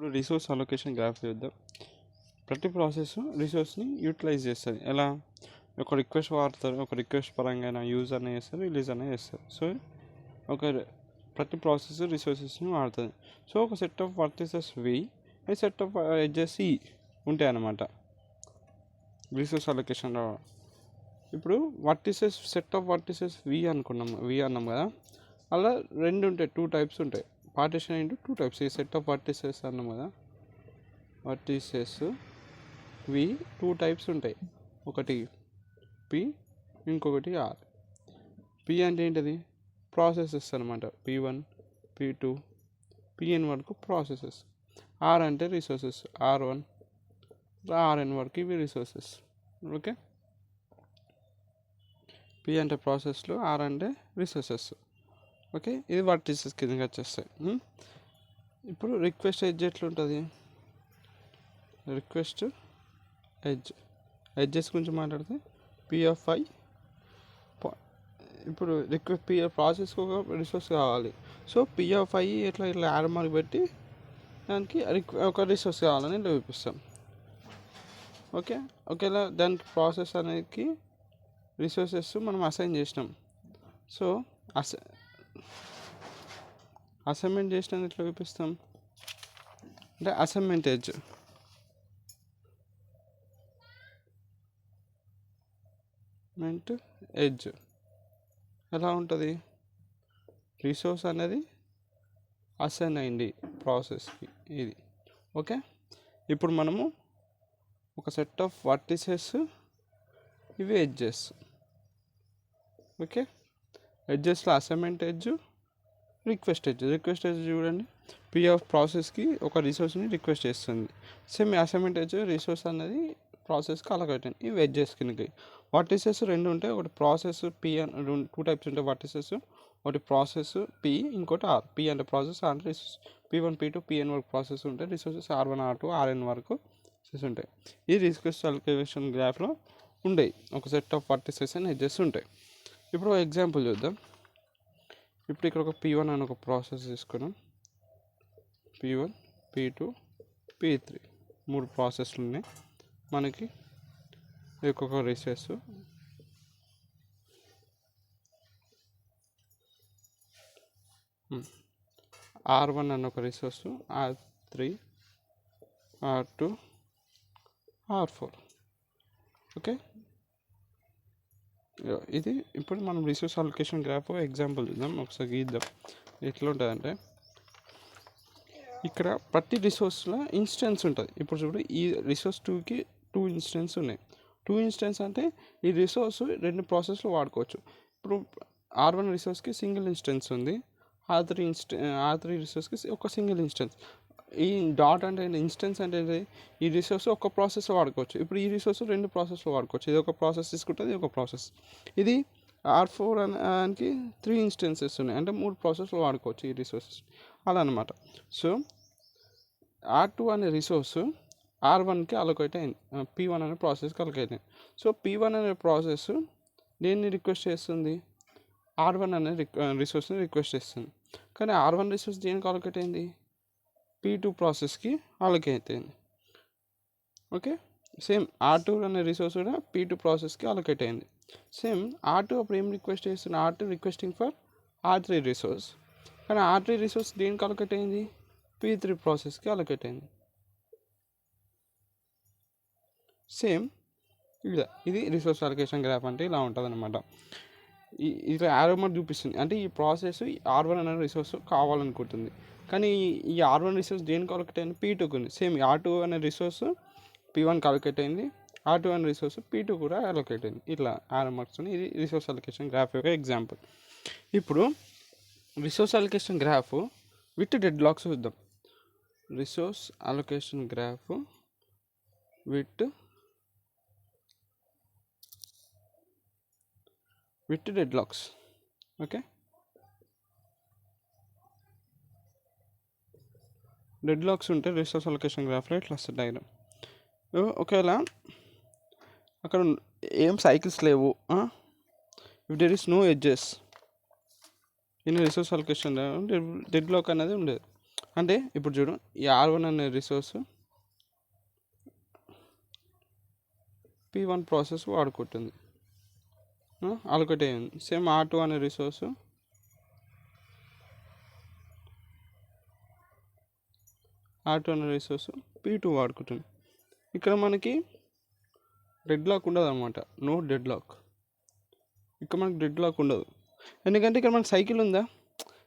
ఇప్పుడు resource allocation graph చూద్దాం. ప్రతి ప్రాసెస్ రిసోర్స్ని యూటిలైజ్ చేస్తుంది. ఎలా? ఒక రిక్వెస్ట్ వాడతారు, ఒక రిక్వెస్ట్ పరంగా యూజ్ అనే చేస్తారు, రిలీజ్ అనే చేస్తారు. సో ఒక ప్రతి ప్రాసెస్ రిసోర్సెస్ని వాడుతుంది. సో ఒక set of vertices V and set of edges E ఉంటాయి అన్నమాట రిసోర్స్ అలొకేషన్లో. ఇప్పుడు vertices set of vertices V అన్నాం కదా, అలా రెండు ఉంటాయి, 2 టైప్స్ ఉంటాయి. Partition into 2 types. ఈ సెట్ ఆఫ్ వర్టిసెస్ అన్నాం కదా, వర్టిసెస్ వి 2 టైప్స్ ఉంటాయి. ఒకటి పి, ఇంకొకటి ఆర్. పి అంటే ఏంటిది? ప్రాసెసెస్ అనమాట. P1 P2 Pn వరకు ప్రాసెసెస్. ఆర్ అంటే రిసోర్సెస్, R1 Rn వరకు ఇవి రిసోర్సెస్. ఓకే, పి అంటే ప్రాసెస్లు, ఆర్ అంటే రిసోర్సెస్. ఓకే, ఇది వర్టిసెస్ కిందకి వచ్చేస్తాయి. ఇప్పుడు రిక్వెస్ట్ ఎడ్జ్ ఎట్లుంటుంది? రిక్వెస్ట్ ఎడ్జెస్ గురించి మాట్లాడితే పిఎఫ్ఐ. ఇప్పుడు రిక్వెస్ట్ ప్రాసెస్కి ఒక రిసోర్స్ కావాలి. సో పిఎఫ్ఐ ఇట్లా యారో మార్క్ పెట్టి దానికి ఒక రిసోర్స్ కావాలని చూపిస్తాం. ఓకే, ఒకేలా దానికి ప్రాసెస్ అనేది రిసోర్సెస్ మనం అసైన్ చేసినాం. సో అసైన్మెంట్ చేసినది ఎట్లా చూపిస్తాం అంటే అసైన్మెంట్ ఎడ్జ్ ఎలా ఉంటుంది? రిసోర్స్ అనేది అసైన్ అయింది ప్రాసెస్కి, ఇది. ఓకే, ఇప్పుడు మనము ఒక సెట్ ఆఫ్ వర్టిసెస్, ఇవి ఎడ్జెస్. ఓకే, ఎడ్జెస్లో అసైన్మెంట్ ఎడ్జ్, రిక్వెస్ట్ ఎడ్జ్ చూడండి. పి ఆఫ్ ప్రాసెస్కి ఒక రిసోర్స్ని రిక్వెస్ట్ చేస్తుంది. సేమ్ అసైన్మెంట్ ఎడ్జ్ రిసోర్స్ అనేది ప్రాసెస్కి అలగట్టండి. ఇవి ఎడ్జెస్ కిందకి. వర్టిసెస్ 2 ఉంటాయి. ఒకటి ప్రాసెస్ పి అని 2 టైప్స్ ఉంటాయి వర్టిసెస్. ఒకటి ప్రాసెస్ పి, ఇంకోటి ఆర్. పి అంటే ప్రాసెస్, ఆర్ అంటే రిసోర్స్. P1 P2 Pn వరకు ప్రాసెస్ ఉంటాయి. రిసోర్సెస్ R1 R2 Rn వరకు రిసోర్సెస్ ఉంటాయి. ఈ రిక్వెస్ట్ అలొకేషన్ గ్రాఫ్లో ఉండేవి ఒక set of vertices and edges ఉంటాయి. ఇప్పుడు ఎగ్జాంపుల్ చూద్దాం. ఇప్పుడు ఇక్కడ ఒక P1 అని ఒక ప్రాసెస్ తీసుకున్నాం. P1 P2 P3 3 ప్రాసెస్లు ఉన్నాయి మనకి. ఒక్కొక్క రిసోర్స్ R1 అన్న ఒక resource, R3 R2 R4. Okay, ఇది ఇప్పుడు మనం రిసోర్స్ అలొకేషన్ గ్రాఫ్ ఎగ్జాంపుల్ చూద్దాం. ఒకసారి గీద్దాం. ఎట్లా ఉంటుందంటే ఇక్కడ ప్రతి రిసోర్స్లో ఇన్స్టెన్స్ ఉంటుంది. ఇప్పుడు చూడు, ఈ రిసోర్స్ 2కి 2 ఇన్స్టెన్స్ ఉన్నాయి. 2 ఇన్స్టెన్స్ అంటే ఈ రిసోర్స్ 2 ప్రాసెస్లో వాడుకోవచ్చు. ఇప్పుడు R1 రిసోర్స్కి సింగిల్ ఇన్స్టెన్స్ ఉంది, R3 రిసోర్స్కి ఒక సింగిల్ ఇన్స్టెన్స్. ఈ డాట్ అంటే ఇన్స్టెన్స్ అంటే ఈ రిసోర్స్ ఒక ప్రాసెస్లో వాడుకోవచ్చు. ఇప్పుడు ఈ రిసోర్స్ 2 ప్రాసెస్లో వాడుకోవచ్చు. ఇది ఒక ప్రాసెస్ తీసుకుంటుంది, ఇది ఒక ప్రాసెస్. ఇది R4 అనికి 3 ఇన్స్టెన్సెస్ ఉన్నాయి, అంటే 3 ప్రాసెస్లో వాడుకోవచ్చు ఈ రిసోర్సెస్, అలా అనమాట. సో R2 అనే రిసోర్స్ R1కి అలొకేట్ అయింది, P1 అనే ప్రాసెస్కి అలొకేట్ అయింది. సో P1 అనే ప్రాసెస్ దేన్ని రిక్వెస్ట్ చేస్తుంది? R1 అనే రిసోర్స్ని రిక్వెస్ట్ చేస్తుంది. కానీ R1 రిసోర్స్ దేనికి అలొకేట్ అయింది? P2 ప్రాసెస్కి అలొకేట్ అయింది. ఓకే, సేమ్ R2 అనే రిసోర్స్ కూడా P2 ప్రాసెస్కి అలొకేట్ అయింది. సేమ్ R2 అప్పుడు ఏం రిక్వెస్ట్ చేస్తుంది? R2 requesting for R3 resource. కానీ R3 రిసోర్స్ దేనికి అలొకేట్ అయింది? P3 ప్రాసెస్కి అలొకేట్ అయింది. సేమ్ ఇది రిసోర్స్ అలొకేషన్ గ్రాఫ్ అంటే ఇలా ఉంటుంది అనమాట. ఇట్లా యారో మార్క్ చూపిస్తుంది, అంటే ఈ ప్రాసెస్ R1 అనే రిసోర్స్ కావాలనుకుంటుంది. కానీ ఈ R1 రిసోర్స్ దేనికి అలొకేట్ అయింది? P2కి ఉంది. సేమ్ R2 అనే రిసోర్స్ P1కి అలొకేట్ అయింది, R2 అనే రిసోర్స్ P2 కూడా అలొకేట్ అయింది. ఇట్లా యారో మార్క్స్ ఉన్నాయి. ఇది రిసోర్స్ అలొకేషన్ గ్రాఫ్ యొక్క ఎగ్జాంపుల్. ఇప్పుడు resource allocation graph with deadlocks చూద్దాం. Resource allocation graph with deadlocks. Okay, deadlocks ఉంటే రిసోర్స్ అలొకేషన్ గ్రాఫ్లో ఇట్లా వస్తుంది డయాగ్రామ్. ఒకవేళ అక్కడ ఏం సైకిల్స్ లేవు, if there is no edges in resource allocation, dead lock అనేది ఉండేది. అంటే ఇప్పుడు చూడు, ఈ R1 అనే రిసోర్స్ P1 ప్రాసెస్ వాడుకుంటుంది, అలొకేట్ అయ్యింది. సేమ్ R2 అనే రిసోర్స్ P2 వాడుకుంటుంది. ఇక్కడ మనకి డెడ్ లాక్ ఉండదు అనమాట, నో డెడ్ లాక్. ఇక్కడ మనకి డెడ్ లాక్ ఉండదు, ఎందుకంటే ఇక్కడ మనకి సైకిల్ ఉందా,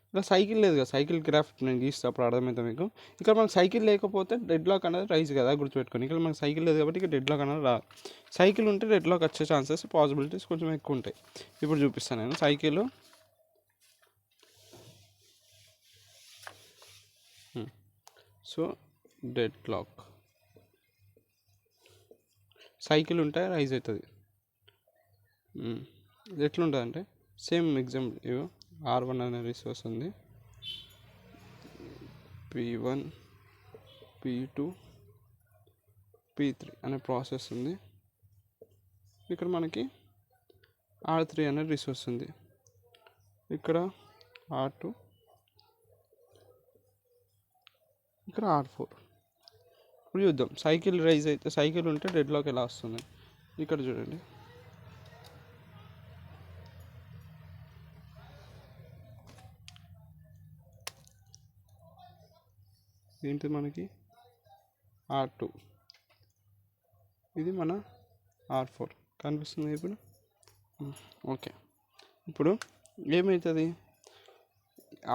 ఇక్కడ సైకిల్ లేదు కదా. సైకిల్ గ్రాఫ్ నేను గీస్తే అప్పుడు అర్థమవుతుంది మీకు. ఇక్కడ మనకు సైకిల్ లేకపోతే డెడ్ లాక్ అనేది రైజ్ కదా, గుర్తుపెట్టుకొని. ఇక్కడ మనకి సైకిల్ లేదు కాబట్టి ఇక్కడ డెడ్ లాక్ అనేది రాదు. సైకిల్ ఉంటే డెడ్ లాక్ వచ్చే ఛాన్సెస్, పాసిబిలిటీస్ కొంచెం ఎక్కువ ఉంటాయి. ఇప్పుడు చూపిస్తాను నేను. Cycle so dead lock, cycle ఉంటే రైజ్ అవుతుంది. ఇది ఎట్లుంటుంది అంటే సేమ్ ఎగ్జాంపుల్, ఇవో R1 అనే రిసోర్స్ ఉంది, P1 P2 P3 అనే ప్రాసెస్ ఉంది. ఇక్కడ మనకి R3 అనే రిసోర్స్ ఉంది, ఇక్కడ R2, ఇక్కడ R4. ఇప్పుడు చూద్దాం సైకిల్ రైజ్ అయితే, సైకిల్ ఉంటే డెడ్ లాక్ ఎలా వస్తుంది. ఇక్కడ చూడండి, ఏంటి మనకి R2, ఇది మన R4 కనిపిస్తుంది ఇప్పుడు. ఓకే, ఇప్పుడు ఏమవుతుంది,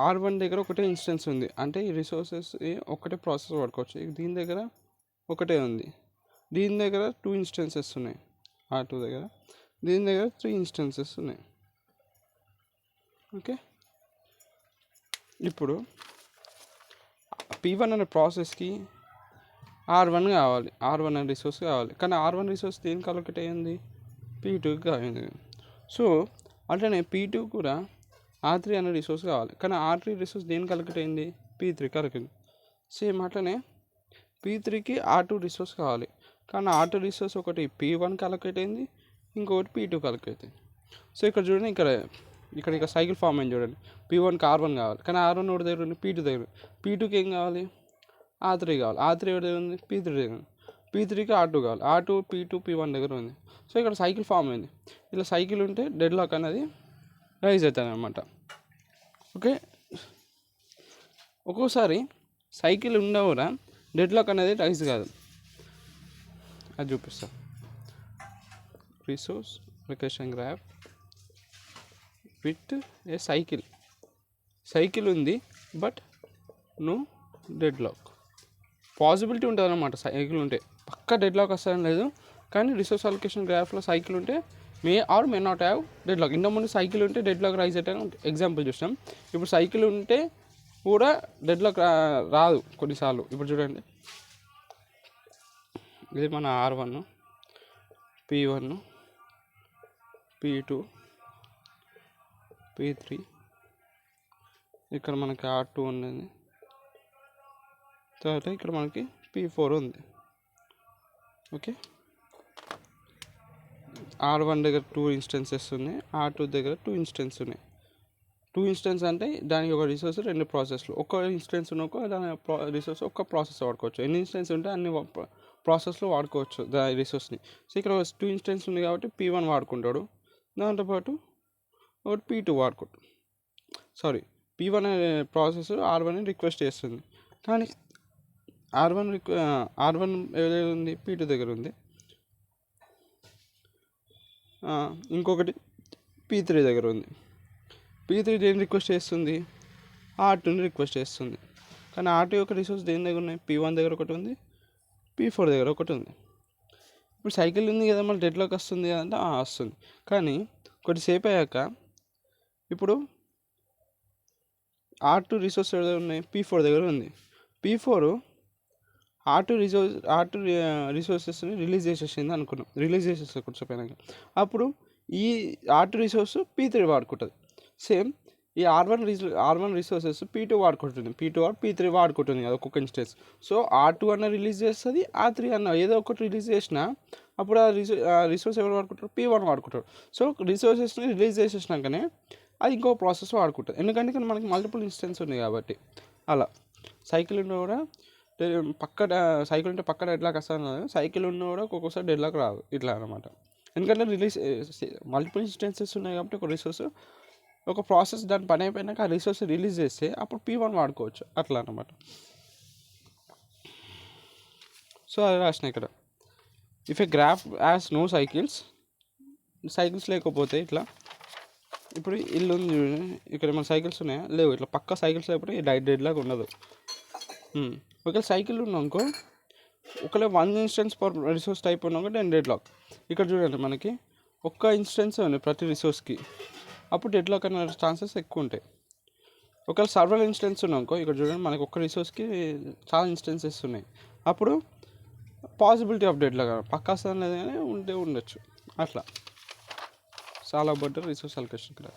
R1 దగ్గర ఒకటే ఇన్స్టెన్స్ ఉంది, అంటే ఈ రిసోర్సెస్ ఒకటే ప్రాసెస్ వాడుకోవచ్చు. దీని దగ్గర ఒకటే ఉంది, దీని దగ్గర 2 ఇన్స్టెన్సెస్ ఉన్నాయి. R2 దగ్గర, దీని దగ్గర 3 ఇన్స్టెన్సెస్ ఉన్నాయి. ఓకే, ఇప్పుడు P1 అనే ప్రాసెస్కి R1 కావాలి, R1 అనే రిసోర్స్ కావాలి. కానీ R1 రిసోర్స్ దేనికి అలొకేట్ అయ్యింది, P2కి కావాలి. సో అట్లనే P2 కూడా R3 అనే రిసోర్స్ కావాలి, కానీ R3 రిసోర్స్ దేనికి అలొకేట్ అయింది, P3కి అలొకేట్. సేమ్ అట్లనే P3కి R2 రిసోర్స్ కావాలి, కానీ R2 రిసోర్స్ ఒకటి P1కి అలొకేట్ అయింది, ఇంకొకటి P2కి అలొకేట్ అయింది. సో ఇక్కడ చూడండి, ఇక్కడ సైకిల్ ఫామ్ అయింది చూడండి. P1కి R1 కావాలి, కానీ R1 ఒకటి దగ్గర ఉంది, P2 దగ్గర. P2కి ఏం కావాలి, R3 కావాలి. R3 ఒకటి దగ్గర ఉంది, P3 దగ్గర ఉంది. P3కి R2 కావాలి, R2 P2 P1 దగ్గర ఉంది. సో ఇక్కడ సైకిల్ ఫామ్ అయింది. ఇలా సైకిల్ ఉంటే డెడ్ లాక్ అనేది రైజ్ అవుతుంది అనమాట. ఓకే, ఒక్కోసారి సైకిల్ ఉన్నా కూడా డెడ్ లాక్ అనేది రైజ్ కాదు, అది చూపిస్తా. Resource allocation graph with a cycle ఉంది, but no deadlock. Possibility ఉంటుంది అనమాట, సైకిల్ ఉంటే పక్కా డెడ్ లాక్ వస్తుందని లేదు. కానీ రిసోర్స్ అలొకేషన్ గ్రాఫ్లో సైకిల్ ఉంటే may or may not have deadlock. ఇంతకుముందు సైకిల్ ఉంటే డెడ్ లాక్ రైజ్ అయితే ఎగ్జాంపుల్ చూసినాం. ఇప్పుడు సైకిల్ ఉంటే కూడా డెడ్ లాక్ రాదు కొన్నిసార్లు. ఇప్పుడు చూడండి, ఇది మన R1, P1, P2, P3, ఇక్కడ మనకి R2 ఉన్నది, తర్వాత ఇక్కడ మనకి P4 ఉంది. ఓకే, R1 దగ్గర 2 ఇన్స్టెన్సెస్ ఉన్నాయి, R2 దగ్గర 2 ఇన్స్టెన్స్ ఉన్నాయి. 2 ఇన్స్టెన్స్ అంటే దానికి ఒక రిసోర్స్ 2 ప్రాసెస్లు. ఒక ఇన్స్టెన్స్ ఉన్న దాని రిసోర్స్ ఒక ప్రాసెస్ వాడుకోవచ్చు. ఎన్ని ఇన్స్టెన్స్ ఉంటే అన్ని ప్రాసెస్లో వాడుకోవచ్చు దాని రిసోర్స్ని. సో ఇక్కడ 2 ఇన్స్టెన్స్ ఉంది కాబట్టి P1 వాడుకుంటాడు, దాంతోపాటు ఒకటి P2 వాడుకుంటాడు. P1 అనే ప్రాసెస్ R1ని రిక్వెస్ట్ చేస్తుంది, కానీ R1 ఏదైతే ఉంది, P2 దగ్గర ఉంది. ఇంకొకటి P3 దగ్గర ఉంది. P3 దేని రిక్వెస్ట్ చేస్తుంది, R2ని రిక్వెస్ట్ చేస్తుంది. కానీ R2 యొక్క రిసోర్స్ దేని దగ్గర ఉన్నాయి, P1 దగ్గర ఒకటి ఉంది, P4 దగ్గర ఒకటి ఉంది. ఇప్పుడు సైకిల్ ఉంది కదా, మళ్ళీ డెడ్ లాక్ వస్తుంది కదంటే వస్తుంది. కానీ కొద్దిసేపు అయ్యాక ఇప్పుడు R2 రిసోర్స్ దగ్గర ఉన్నాయి, P4 దగ్గర ఉంది. P4 R2 రిసోర్సెస్ని రిలీజ్ చేసేసింది అనుకున్నాం, రిలీజ్ చేసేస్తుంది కొంచెంపోయినాక. అప్పుడు ఈ R2 రిసోర్స్ P3 వాడుకుంటుంది. సేమ్ ఈ R1 resources P2 వాడుకుంటుంది, P2 are P3 వాడుకుంటుంది కదా ఒక్కొక్క ఇన్స్టెన్స్. సో R2 అన్న రిలీజ్ చేస్తుంది, R3 అన్న ఏదో ఒకటి రిలీజ్ చేసినా అప్పుడు ఆ రిసోర్స్ ఎవరు వాడుకుంటారు, P1 వాడుకుంటారు. సో రిసోర్సెస్ని రిలీజ్ చేసేసినాకనే అది ఇంకో ప్రాసెస్ వాడుకుంటుంది, ఎందుకంటే ఇక్కడ మనకి మల్టిపుల్ ఇన్స్టెన్స్ ఉంది కాబట్టి. అలా సైకిల్ ఉన్నా కూడా పక్క సైకిల్ ఉంటే పక్క డెడ్ లాక్ వస్తుంది, సైకిల్ ఉన్నా కూడా ఒక్కొక్కసారి డెడ్ లాక్ రాదు, ఇట్లా అనమాట. ఎందుకంటే మల్టిపుల్ ఇన్స్టెన్సెస్ ఉన్నాయి కాబట్టి ఒక రిసోర్స్ ఒక ప్రాసెస్ దాని పని అయిపోయినాక ఆ రిసోర్స్ రిలీజ్ చేస్తే అప్పుడు P1 వాడుకోవచ్చు, అట్లా అనమాట. సో అది రాసిన ఇక్కడ, if a graph has no cycles లేకపోతే ఇట్లా, ఇప్పుడు ఇల్లు ఉంది చూడండి, ఇక్కడ మన సైకిల్స్ ఉన్నాయా లేవు, ఇట్లా పక్క సైకిల్స్ లేకపోతే డెడ్ లాగా ఉండదు. ఒకవేళ సైకిల్ ఉన్నాకో ఒకవేళ 1 ఇన్స్టెన్స్ పర్ రిసోర్స్ టైప్ ఉన్నాక డెడ్ లాక్. ఇక్కడ చూడండి మనకి ఒక్క ఇన్స్టెన్స్ ఉంది ప్రతి రిసోర్స్కి, అప్పుడు డెడ్ లాక్ అనే ఛాన్సెస్ ఎక్కువ ఉంటాయి. ఒకవేళ సర్వర్ ఇన్స్టెన్స్ ఉన్నాకో ఇక్కడ చూడండి మనకి ఒక్క రిసోర్స్కి చాలా ఇన్స్టెన్సెస్ ఉన్నాయి, అప్పుడు పాసిబిలిటీ ఆఫ్ డెడ్ లాక్ పక్కా వస్తుంది లేదు కానీ ఉండొచ్చు. అట్లా చాలా బెటర్ రిసోర్స్ అలొకేషన్ ఇక్కడ.